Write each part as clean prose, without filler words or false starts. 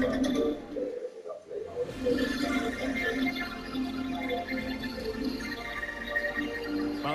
Well,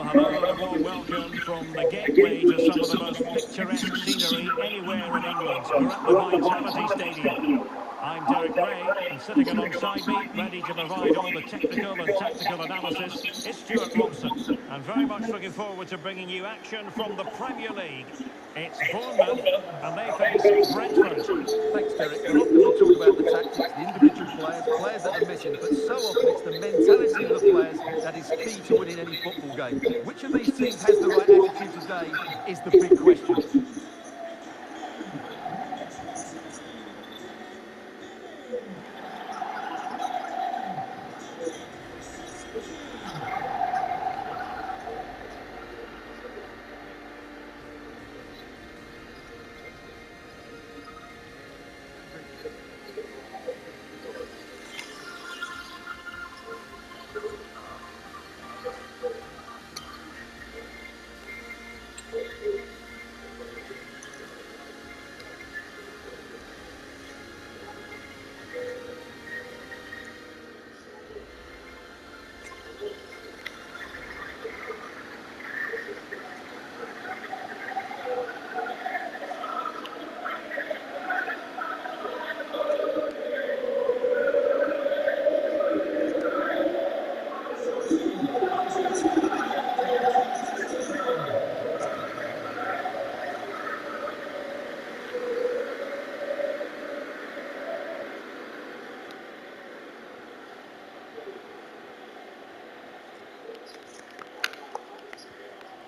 hello and a warm welcome from the gateway to some of the most picturesque scenery anywhere in England. We're at the Vitality Stadium. I'm Derek Ray, and sitting alongside me, ready to provide all the technical and tactical analysis, is Stuart Robson. And very much looking forward to bringing you action from the Premier League. It's Bournemouth, and they face Brentford. Thanks, Derek. Well, often we talk about the tactics, the individual players, players that are missing, but so often it's the mentality of the players that is key to winning any football game. Which of these teams has the right attitude today is the big question.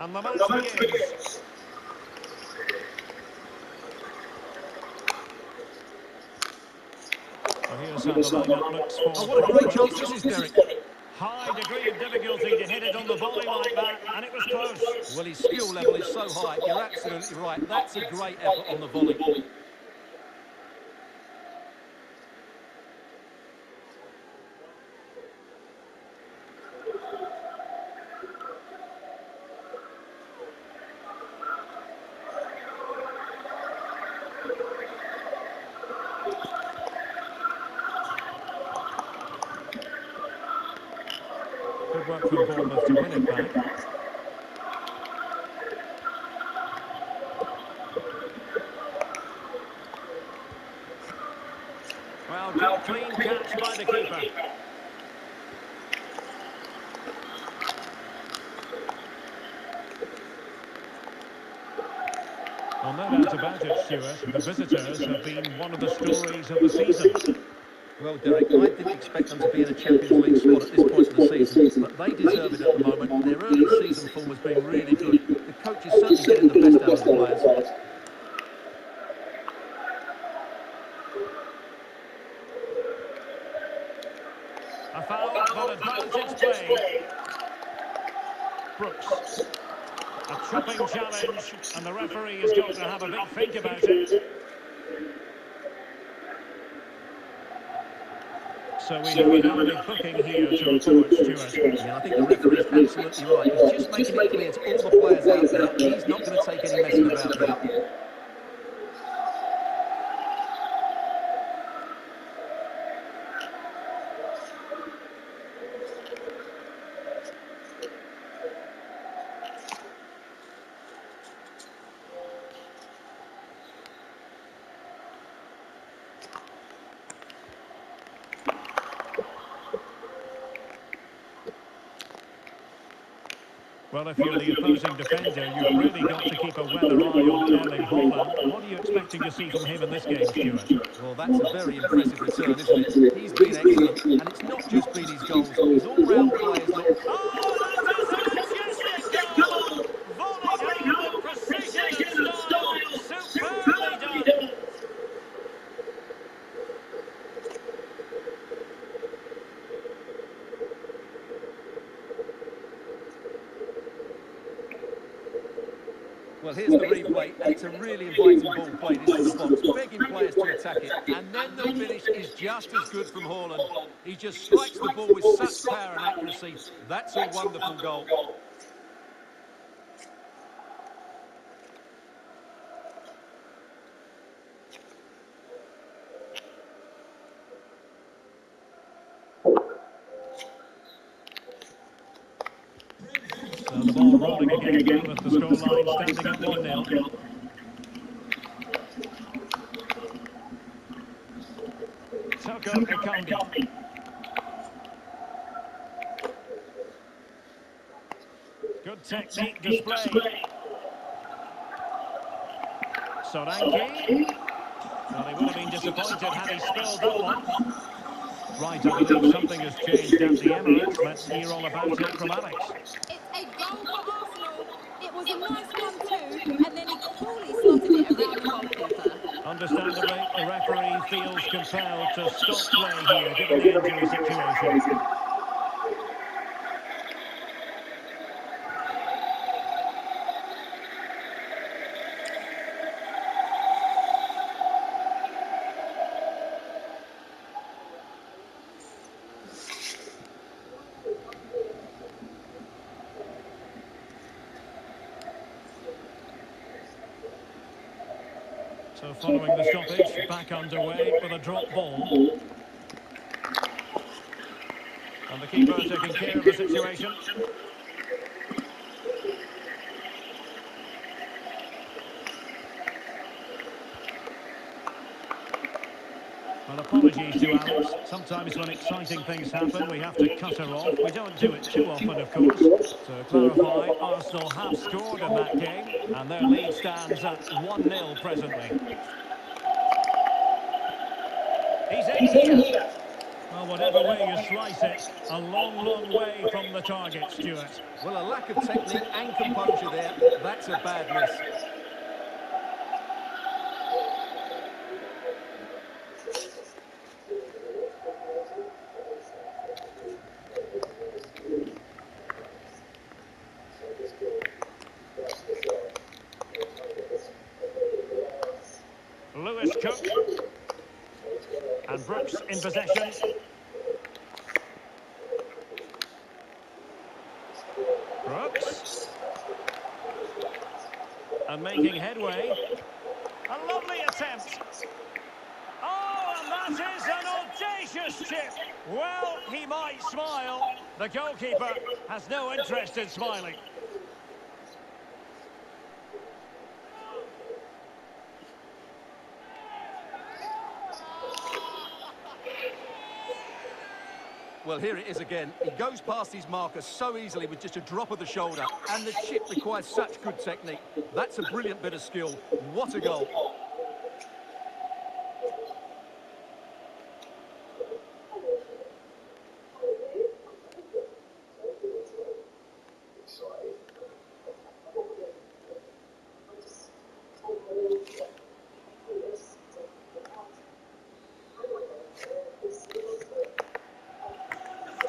And the match begins. Well, here's how the lineup looks for Oh, what a great chance Brentford. this is, Derek. High degree of difficulty to hit it on the volley like that, and it was close. Well, his skill level is so high. You're absolutely right. That's a great effort on the volley. Good work from Bournemouth to win it back. Well, good clean catch by the keeper. Well, no doubt about it, Stuart. The visitors have been one of the stories of the season. Well, Derek, I didn't expect them to be in a Champions League spot at this point of the season, but they deserve it at the moment. Their early season form has been really good. The coach is certainly getting the best out of the players. A foul, but advantage play. Brooks. A chopping challenge, and the referee has got to have a big think about it. So we have an early booking here to report, Stuart. Yeah, I think the referee's absolutely right. He's just making it clear to all the players out there, he's not going to take any messing about here. Well, if you're the opposing defender, you've really got to keep a weather eye on Erling Haaland. What are you expecting to see from him in this game, Stuart? Well, that's a very impressive return, isn't it? He's been excellent, and it's not just been his goals. His all-round play has looked... Oh, that is a majestic goal! Volleyed home with precision and style. Superbly done. Well, here's the replay, and it's a really inviting ball played into the box, begging players to attack it. And then the finish is just as good from Haaland. He just strikes the ball with such power and accuracy. That's a wonderful goal. ball rolling again with the scoreline standing at 1-0. Toko Ekambi. Good technique displayed. Solanke. Well, he would have been disappointed had he spilled that one. Right, I believe something has changed at the Emirates. Let's hear all about it from Alex. It's a goal for Arsenal. It was a nice one too, and then he coolly slotted it around the goalkeeper. Understandably, the referee feels compelled to stop play here, given the injury situation. So following the stoppage, back underway with a drop ball. And the keeper taking care of the situation. Well, apologies to Alex. Sometimes when exciting things happen, we have to cut her off. We don't do it too often, of course. To clarify, Arsenal have scored in that game, and their lead stands at 1-0 presently. He's in here. Well, whatever way you slice it, a long, long way from the target, Stuart. Well, a lack of technique and composure there. That's a bad miss. Lewis Cook. And Brooks in possession. Brooks. And making headway. A lovely attempt. Oh, and that is an audacious chip. Well, he might smile. The goalkeeper has no interest in smiling. Well, here it is again. He goes past his marker so easily with just a drop of the shoulder. And the chip requires such good technique. That's a brilliant bit of skill. What a goal.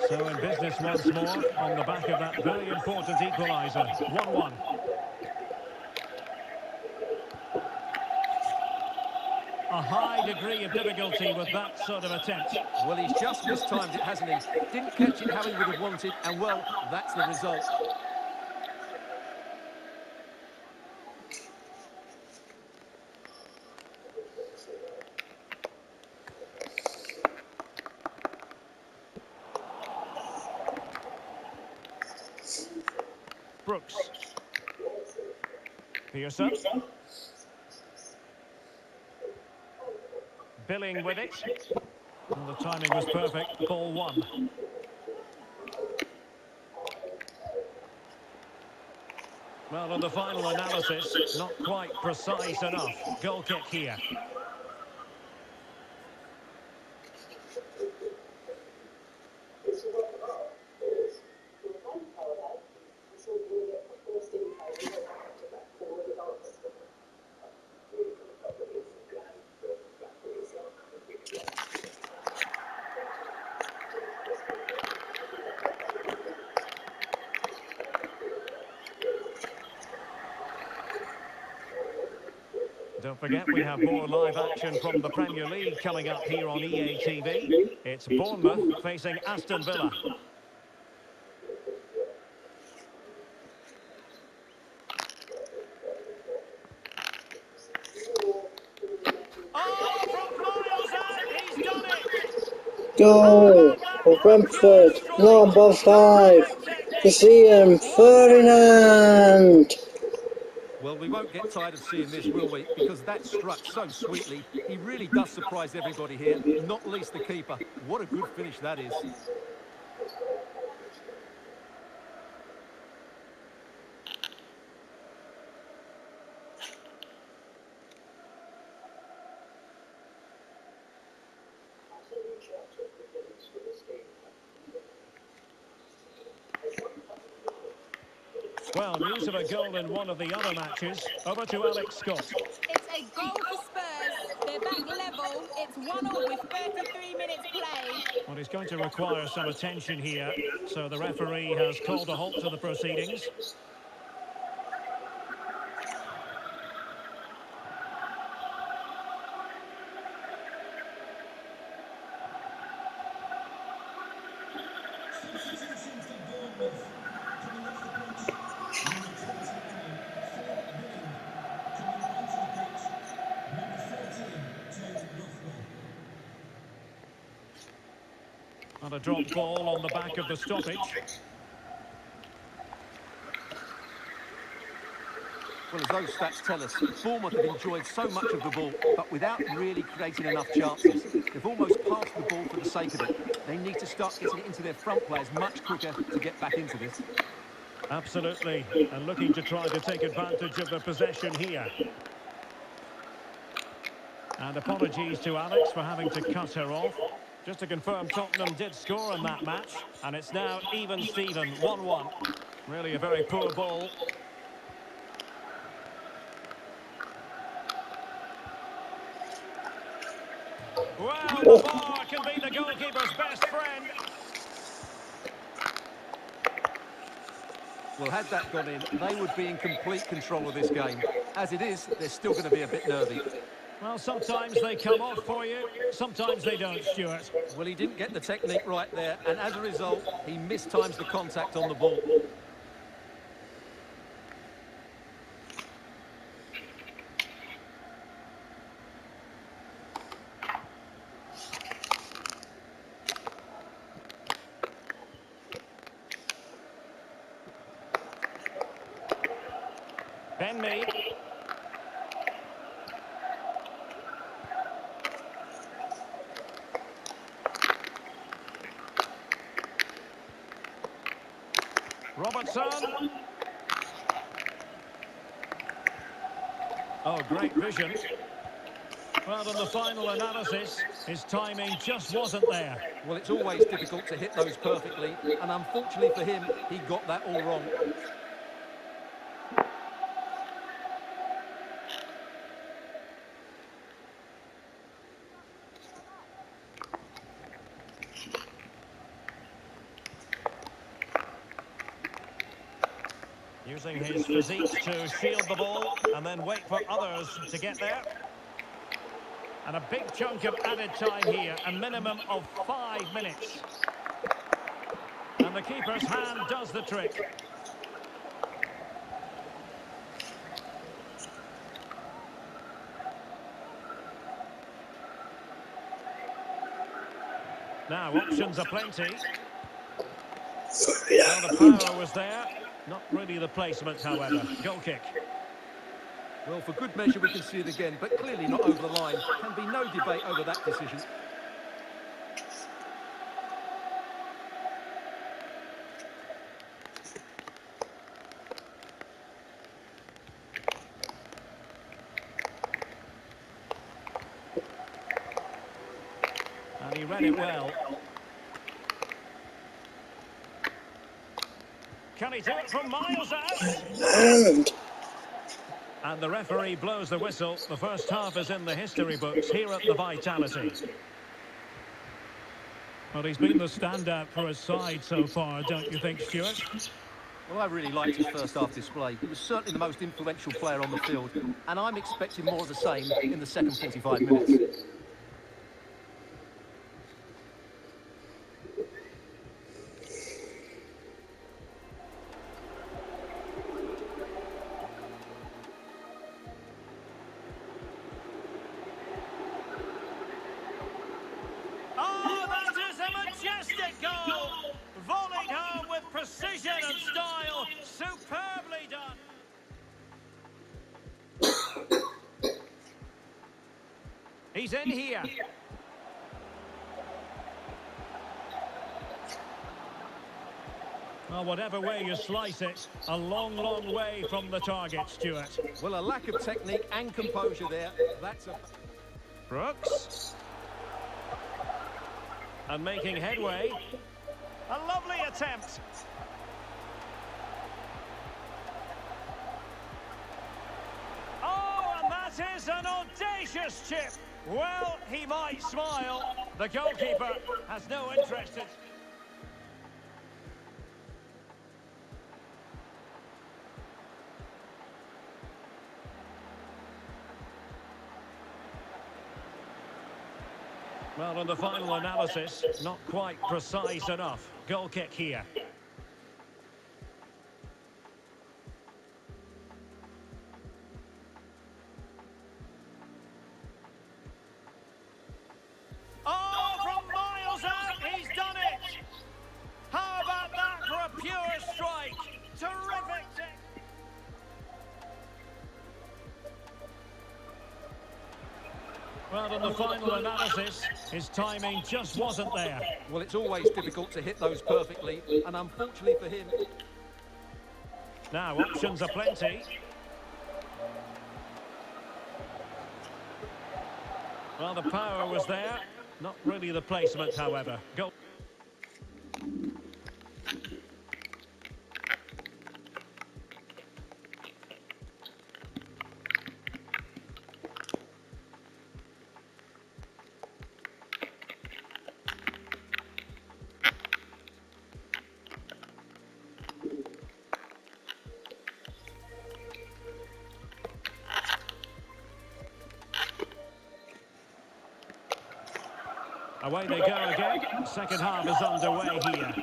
So in business once more on the back of that very important equaliser. 1-1. A high degree of difficulty with that sort of attempt. Well, he's just mistimed it, hasn't he? Didn't catch it how he would have wanted, and well, that's the result. Brooks. Pearson. Billing with it. Well, the timing was perfect. Ball one. Well, on the final analysis, not quite precise enough. Goal kick here. Don't forget, we have more live action from the Premier League coming up here on EA TV. It's Bournemouth facing Aston Villa. Oh, from miles out, he's done it! Goal for Brentford, number 5. You see him, Ferdinand! Well, we won't get tired of seeing this, will we? Because that struck so sweetly. He really does surprise everybody here, not least the keeper. What a good finish that is. Well, news of a goal in one of the other matches. Over to Alex Scott. It's a goal for Spurs. They're back level. It's 1-1 with 33 minutes played. Well, he's going to require some attention here. So the referee has called a halt to the proceedings. And a drop ball on the back of the stoppage. Well, as those stats tell us, Bournemouth have enjoyed so much of the ball, but without really creating enough chances. They've almost passed the ball for the sake of it. They need to start getting it into their front players much quicker to get back into this. Absolutely. And looking to try to take advantage of the possession here. And apologies to Alex for having to cut her off. Just to confirm, Tottenham did score in that match. And it's now even Steven, 1-1. Really a very poor ball. Well, the bar can be the goalkeeper's best friend. Well, had that gone in, they would be in complete control of this game. As it is, they're still going to be a bit nervy. Well, sometimes they come off for you, sometimes they don't, Stuart. Well, he didn't get the technique right there, and as a result, he mistimes the contact on the ball. Ben Mee. Robertson. Oh, great vision. Well, in the final analysis, his timing just wasn't there. Well, it's always difficult to hit those perfectly, and unfortunately for him, he got that all wrong. Using his physique to shield the ball and then wait for others to get there. And a big chunk of added time here, a minimum of 5 minutes. And the keeper's hand does the trick. Now, options are plenty. Well, the power was there. Not really the placement, however. Goal kick. Well, for good measure, we can see it again, but clearly not over the line. Can be no debate over that decision. And he read it well. Can he do it from miles out? And the referee blows the whistle. The first half is in the history books here at the Vitality. Well, he's been the standout for his side so far, don't you think, Stuart? Well, I really liked his first half display. He was certainly the most influential player on the field, and I'm expecting more of the same in the second 45 minutes. precision and style, superbly done. He's in here. Well, whatever way you slice it, a long, long way from the target, Stuart. Well, a lack of technique and composure there. That's a... Brooks. And making headway. A lovely attempt. Oh, and that is an audacious chip. Well, he might smile. The goalkeeper has no interest in... Well, in the final analysis, not quite precise enough. Goal kick here. Oh, from miles out, he's done it! How about that for a pure strike? Terrific! Well, in the final analysis, his timing just wasn't there. Well, it's always difficult to hit those perfectly, and unfortunately for him... Now, options are plenty. Well, the power was there. Not really the placement, however. Goal. Away they go again. Second half is underway here.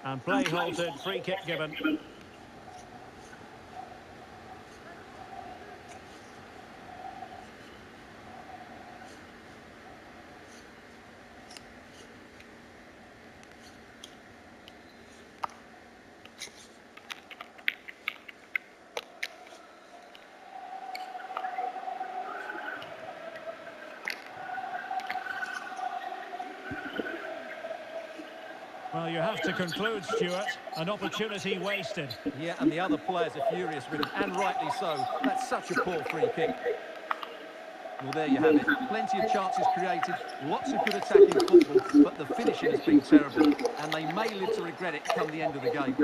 And play halted, free kick given. Well, you have to conclude, Stuart, an opportunity wasted. Yeah, and the other players are furious with him, and rightly so. That's such a poor free kick. Well, there you have it. Plenty of chances created, lots of good attacking football, but the finishing has been terrible, and they may live to regret it come the end of the game.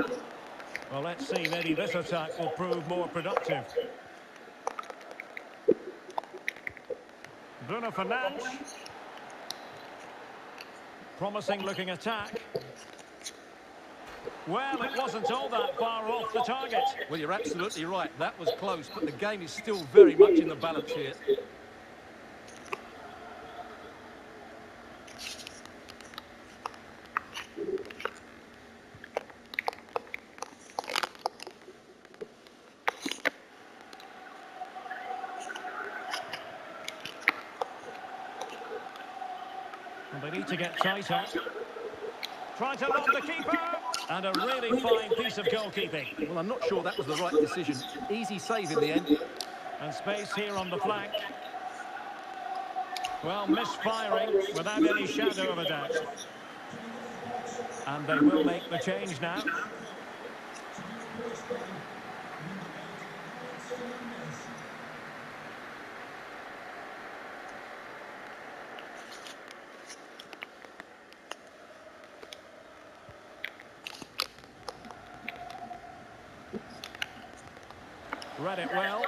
Well, let's see. Maybe this attack will prove more productive. Bruno Fernandes. Promising looking attack. Well, it wasn't all that far off the target. Well, you're absolutely right. That was close, but the game is still very much in the balance here. And they need to get tighter. Trying to lob the keeper. And a really fine piece of goalkeeping. Well, I'm not sure that was the right decision. Easy save in the end. And space here on the flank. Well, misfiring without any shadow of a doubt. And they will make the change now. Read it well.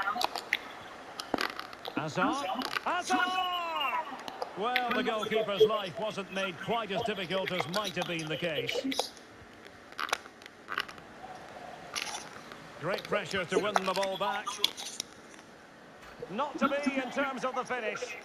Hazard. Hazard! Well, the goalkeeper's life wasn't made quite as difficult as might have been the case. Great pressure to win the ball back. Not to be in terms of the finish.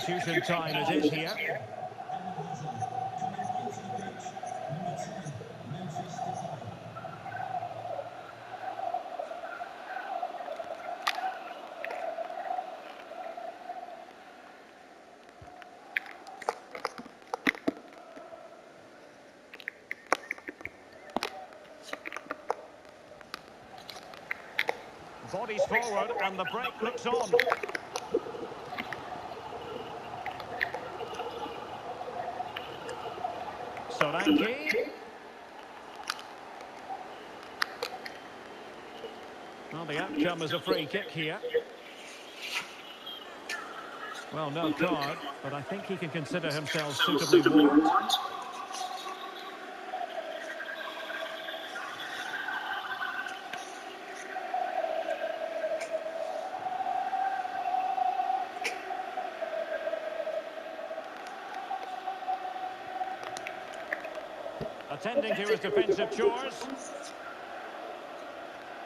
substitution time it is here. Bodies forward and the break looks on. Solanke. Well, the outcome is a free kick here. Well, no card, but I think he can consider himself suitably warned. Attending to his defensive chores.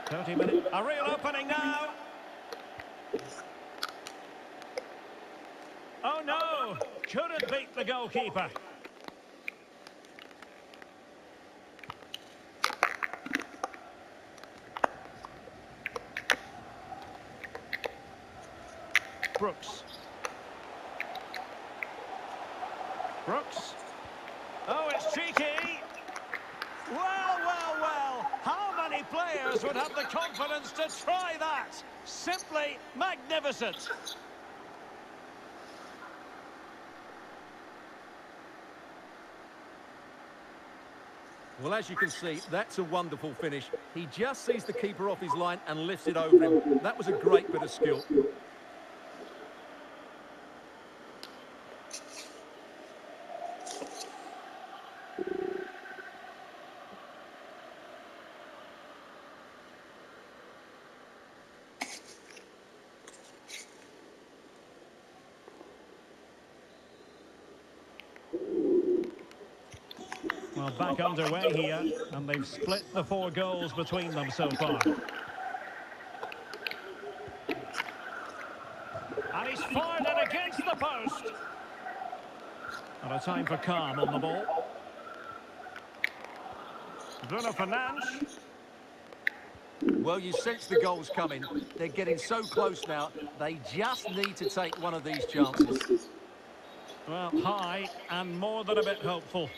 30 minutes. A real opening now. Oh no! Couldn't beat the goalkeeper. Brooks. Brooks. Oh, it's cheeky. Well, well, well. How many players would have the confidence to try that? Simply magnificent. Well, as you can see, that's a wonderful finish. He just sees the keeper off his line and lifts it over him. That was a great bit of skill. Well, back underway here, and they've split the 4 goals between them so far. And he's fired it against the post. And a time for calm on the ball. Bruno Fernandes. Well, you sense the goals coming. They're getting so close now. They just need to take one of these chances. Well, high and more than a bit hopeful.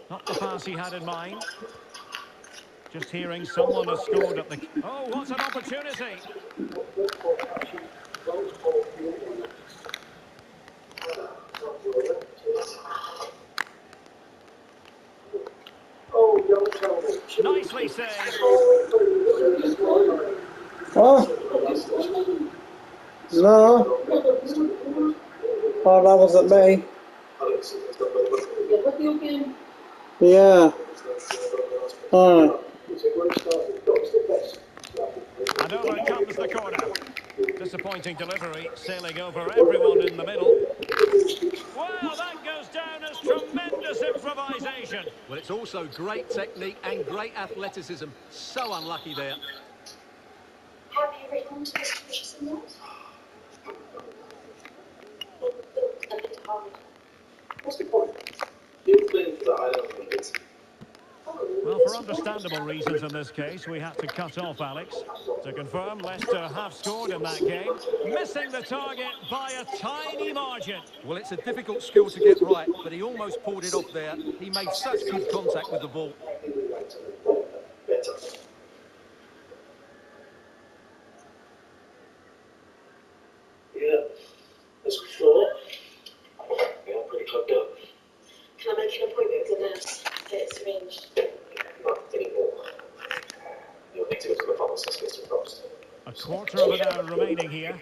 Not the pass he had in mind. Just hearing someone has scored at the... Oh, what an opportunity! Nicely saved. Oh. No. Oh, that wasn't me. Yeah. Oh. And over comes the corner. Disappointing delivery, sailing over everyone in the middle. Well, that goes down as tremendous improvisation. Well, it's also great technique and great athleticism. So unlucky there. Have you written to someone else? A bit hard. What's the point? You think that I don't think it's... Well, for understandable reasons in this case, we had to cut off Alex. To confirm, Leicester have scored in that game, missing the target by a tiny margin. Well, it's a difficult skill to get right, but he almost pulled it off there. He made such good contact with the ball. Yeah, as we thought. We are pretty plugged up. Can I make an appointment with the nurse? Get it arranged. Not anymore. You'll need to go to the pharmacist, Mr. Frost. A quarter of an hour remaining here.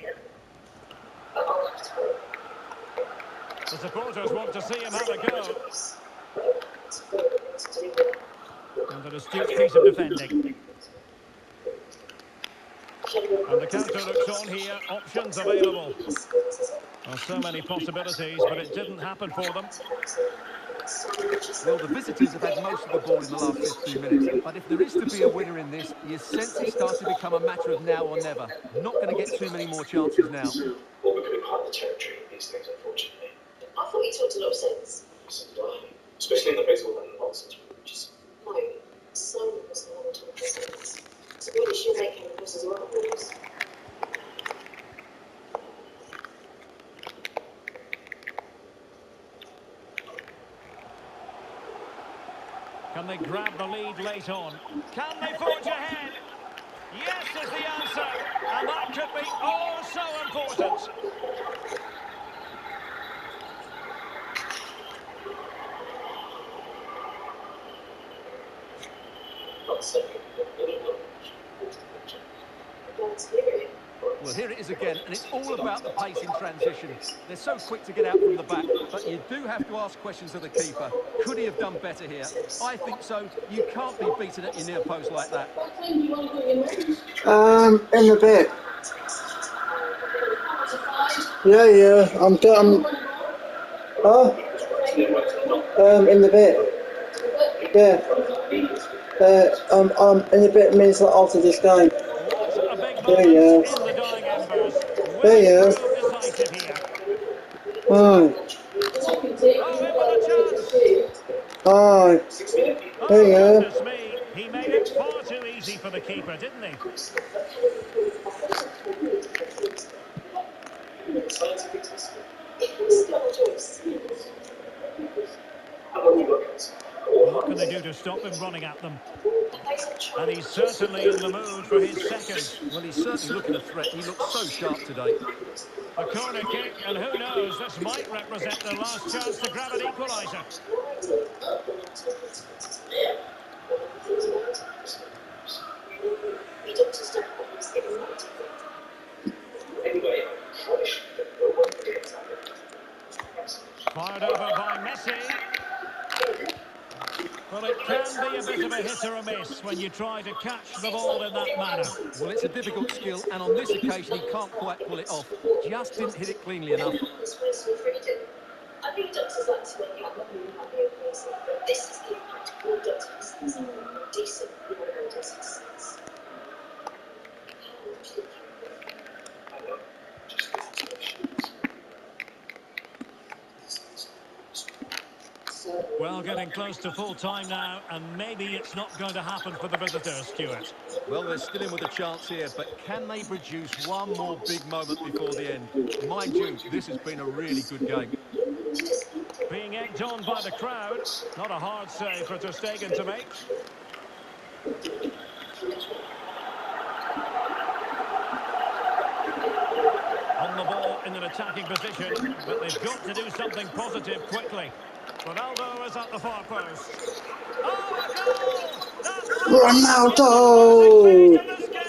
I'll have to go. The supporters want to see him have a go. And an astute piece of defending. And the counter looks on here. Options available. Well, so many possibilities, but it didn't happen for them. Well, the visitors have had most of the ball in the last 15 minutes, but if there is to be a winner in this, you sense it starts to become a matter of now or never. Not going to get too many more chances now. Well, we're going to cut the territory in these things, unfortunately. I thought you talked a lot of sense. So did I. Especially in the face of all that nonsense. Just no. Simon was the one talking sense. So really, she'll make him the as well, rules. Can they grab the lead late on? Can they forge ahead? Yes is the answer. And that could be oh so important. Well, here it is again, and it's all about the pace in transition. They're so quick to get out from the back, but you do have to ask questions of the keeper. Could he have done better here? I think so. You can't be beaten at your near post like that. In a bit. Yeah, I'm done. Oh, in a bit. Yeah. In a bit means that after this game. What a big Yeah. moment in the dying embers. Will it Yeah. prove decisive here? Aye. Oh, in with a chance. Aye. Oh, Yeah. goodness me. He made it far too easy for the keeper, didn't he? Scientific testing. Still a choice. How long you got, guys? What can they do to stop him running at them? And he's certainly in the mood for his second. Well, he's certainly looking a threat. He looks so sharp today. A corner kick, and who knows, this might represent their last chance to grab an equaliser. Fired over by Messi. Well, it can be a bit of a hit or a miss when you try to catch the ball in that manner. Well, it's a difficult skill, and on this occasion, he can't quite pull it off. Just didn't hit it cleanly enough. I think doctors like to make out that we might be amazing, but this is the impact of all doctors. Decent, decent sense. Well, getting close to full time now, and maybe it's not going to happen for the visitors, Stuart. Well, they're still in with a chance here, but can they produce one more big moment before the end? Mind you, this has been a really good game. Being egged on by the crowd, not a hard save for Ter Stegen to make. On the ball in an attacking position, but they've got to do something positive quickly. Ronaldo is at the far post. Oh, a goal! That Ronaldo! this game.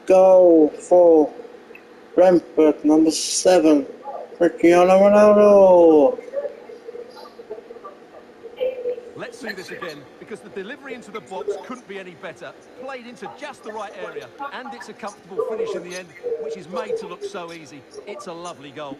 Goal for Brentford, number 7, Cristiano Ronaldo. Let's see this again, because the delivery into the box couldn't be any better. Played into just the right area, and it's a comfortable finish in the end, which is made to look so easy. It's a lovely goal.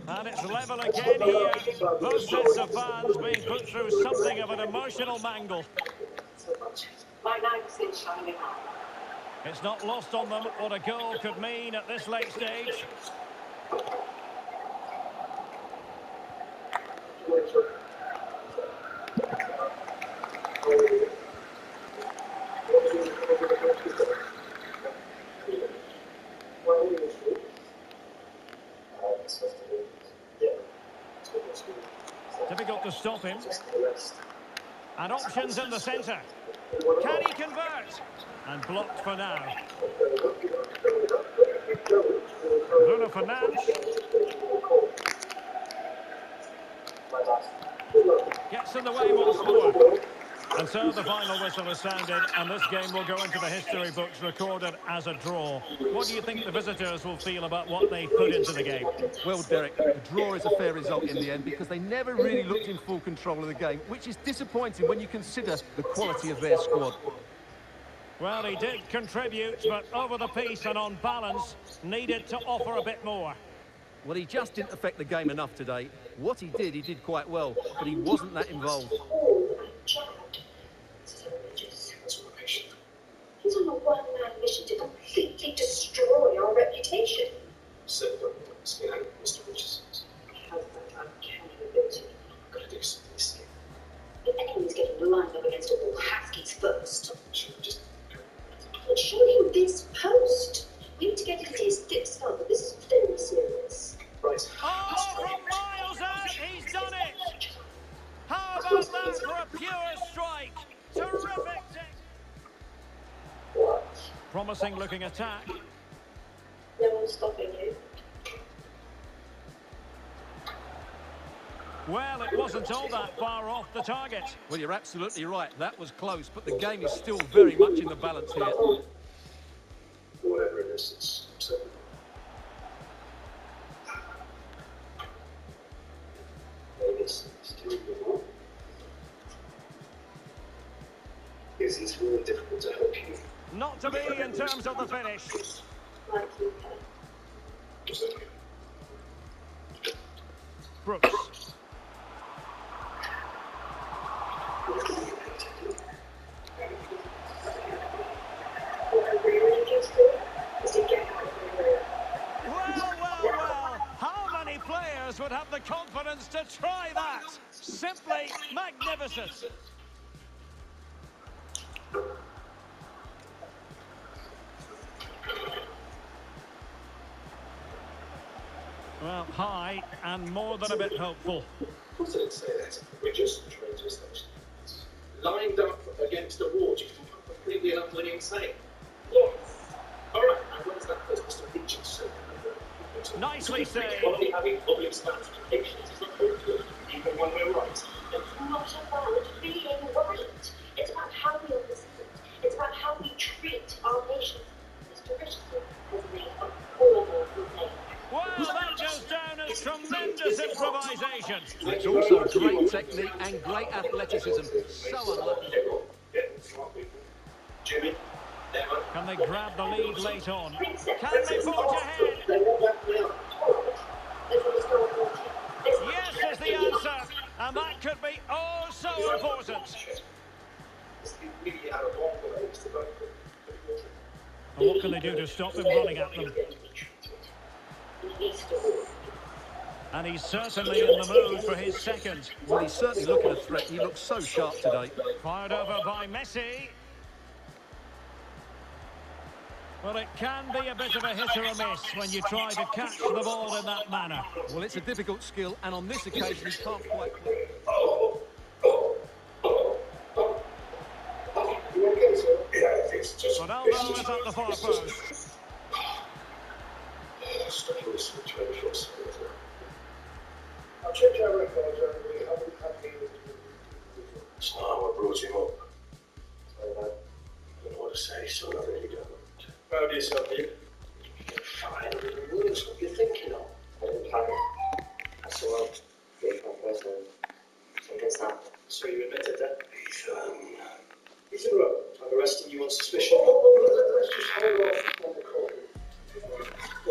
And it's level again here. Both sets of fans being put through something of an emotional mangle. It's not lost on them what a goal could mean at this late stage. Difficult to stop him. And options in the centre. Can he convert? And blocked for now. Bruno Fernandes. Gets in the way once more. And so the final whistle is sounded, and this game will go into the history books recorded as a draw. What do you think the visitors will feel about what they put into the game? Well, Derek, a draw is a fair result in the end because they never really looked in full control of the game, which is disappointing when you consider the quality of their squad. Well, he did contribute, but over the piece and on balance, needed to offer a bit more. Well, he just didn't affect the game enough today. What he did quite well, but he wasn't that involved. He's on a one-man mission to completely destroy our reputation. So, Mr. Richardson. How's that accountability? I've got to do something. The enemy's getting lined up against all Haskies first. Should we just go? But show him this post. We need to get into his thick skull, but this is very serious. Right. Oh, from miles out, he's done it! How about that for a pure strike? Terrific! What? Promising looking attack. No one's stopping you. Well, it wasn't all that far off the target. Well, you're absolutely right. That was close, but the game is still very much in the balance here. Whatever it is, it's so. Maybe it's doing more. It's really difficult to help you. Not to be in terms of the finish. Like you can. Brooks. What I really just do is to get out of the way. Well. How many players would have the confidence to try that? Simply magnificent. Well, high and more than a bit hopeful. Of course I didn't say that. We're just trying to establish things. Lined up against a wall, do you think I'm completely and utterly insane? Yes. Alright, and when's that first Mr. Richardson? Nicely saved. Probably having public specifications is not very good, even when we're right. It's not about being right. It's about how we understand. It's about how we treat our nations. Mr. Richardson has made a horrible mistake. Well, that goes down as tremendous improvisation. It's also great technique and great athleticism. So unlucky. Jimmy, Emma. Can they grab the lead late on? Princess. Can they forge ahead? They want that now. Yes is the answer. And that could be oh so important. It's really out of order, but it's the right thing. And what can they do to stop him running at them? And he's certainly in the mood for his second. Well, he's certainly looking a threat. He looks so sharp today. Fired over by Messi. Well, it can be a bit of a hit or a miss when you try to catch the ball in that manner. Well, it's a difficult skill, and on this occasion, he can't quite... You okay, sir? Yeah, it's just... Ronaldo is at the far post. Stuck in this 24/7. I'll check our records and we haven't had any... It's not how I brought him up. I don't know what to say, son, I really don't. Proud of yourself, you? Fine, words, what are you thinking of? I didn't plan it. I saw him. Gave my personal. So I guess that. So you admitted that? He's a rope. I'm arresting you on suspicion.